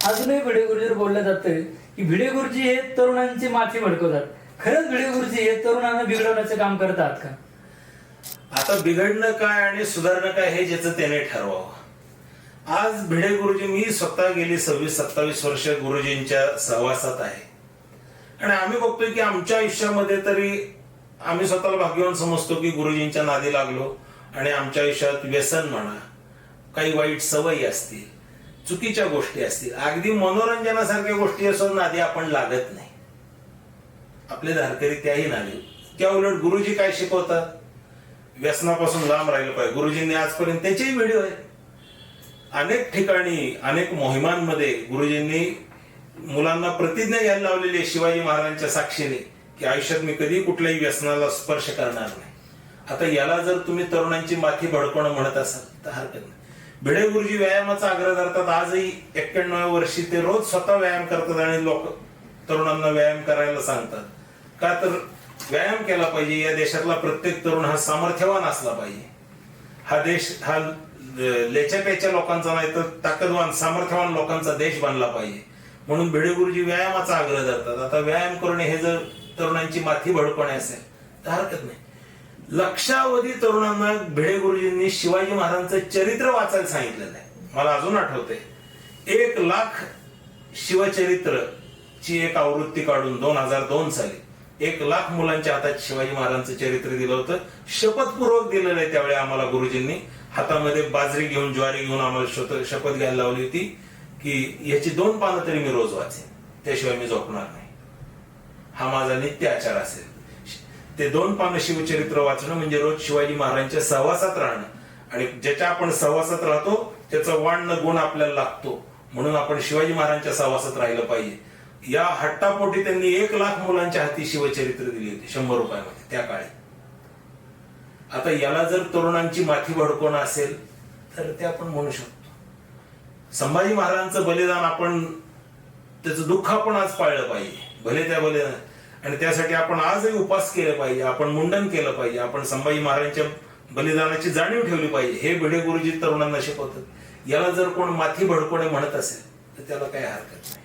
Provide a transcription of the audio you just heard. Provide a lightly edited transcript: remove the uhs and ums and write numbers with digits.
अजूनही भिडे गुरुजीवर बोललं जातं की भिडे गुरुजी हे तरुणांची माथी भडकवतात. खरंच भिडे गुरुजी हे तरुणांना बिघडवण्याचं काम करतात का? आता बिघडणं काय आणि सुधारणं काय हे ज्याचं त्याने ठरवावं. आज भिडे गुरुजी, मी स्वतः गेली 26-27 वर्ष गुरुजींच्या सहवासात आहे आणि आम्ही बघतोय की आमच्या आयुष्यामध्ये तरी आम्ही स्वतःला भाग्यवान समजतो की गुरुजींच्या नादी लागलो आणि आमच्या आयुष्यात व्यसन म्हणा, काही वाईट सवयी असतील, चुकीच्या गोष्टी असतील, अगदी मनोरंजनासारख्या गोष्टी असो नादी आपण लागत नाही. आपले धारकरी त्याही नादी. त्या उलट गुरुजी काय शिकवतात, व्यसनापासून लांब राहिलं पाहिजे. गुरुजींनी आजपर्यंत त्याचेही व्हिडिओ आहेत. अनेक ठिकाणी अनेक मोहिमांमध्ये गुरुजींनी मुलांना प्रतिज्ञा घ्यायला लावलेली आहे शिवाजी महाराजांच्या साक्षीने की आयुष्यात मी कधी कुठल्याही व्यसनाला स्पर्श करणार नाही. आता याला जर तुम्ही तरुणांची माथी भडकवणं म्हणत असाल तर हरकत नाही. भिडे गुरुजी व्यायामाचा आग्रह करतात. आजही 91व्या वर्षी ते रोज स्वतः व्यायाम करतात आणि लोक तरुणांना व्यायाम करायला सांगतात. का तर व्यायाम केला पाहिजे. या देशातला प्रत्येक तरुण हा सामर्थ्यवान असला पाहिजे. हा देश हा लेच्या पेच्या लोकांचा नाही तर ताकदवान सामर्थ्यवान लोकांचा देश बनला पाहिजे. म्हणून भिडे गुरुजी व्यायामाचा आग्रह धरतात. आता व्यायाम करणे हे जर तरुणांची माथी भडकवणे असेल तर हरकत नाही. लक्षावधी तरुणांना भिडे गुरुजींनी शिवाजी महाराजांचं चरित्र वाचायला सांगितलेलं आहे. मला अजून आठवते 1,00,000 शिवचरित्र ची एक आवृत्ती काढून 2002 साली 1,00,000 मुलांच्या हातात शिवाजी महाराजांचं चरित्र दिलं होतं. शपथपूर्वक दिलेलं आहे. त्यावेळी आम्हाला गुरुजींनी हातामध्ये बाजरी घेऊन ज्वारी घेऊन आम्हाला शपथ घ्यायला लावली होती की याची 2 पानं तरी मी रोज वाचेन, त्याशिवाय मी झोपणार नाही. हा माझा नित्य आचार असेल. ते 2 पानं शिवचरित्र वाचणं म्हणजे रोज शिवाजी महाराजांच्या सहवासात राहणं आणि ज्याच्या आपण सहवासात राहतो त्याचा वाण गुण आपल्याला लागतो. म्हणून आपण शिवाजी महाराजांच्या सहवासात राहिलं पाहिजे. या हट्टापोटी त्यांनी 1,00,000 मुलांच्या हाती शिवचरित्र दिली होती 100 रुपयामध्ये त्या काळी. आता याला जर तरुणांची माथी भडकवणं असेल तर ते आपण म्हणू शकतो. संभाजी महाराजांचं बलिदान आपण त्याचं दुःख आपण आज पाळलं पाहिजे. भले त्या बलिदान आणि त्यासाठी आपण आजही उपास केले पाहिजे. आपण मुंडन केलं पाहिजे. आपण संभाजी महाराजांच्या बलिदानाची जाणीव ठेवली पाहिजे. हे भिडे गुरुजी तरुणांना शिकवतात. याला जर कोण माथी भडकवणे म्हणत असेल तर त्याला काही हरकत नाही.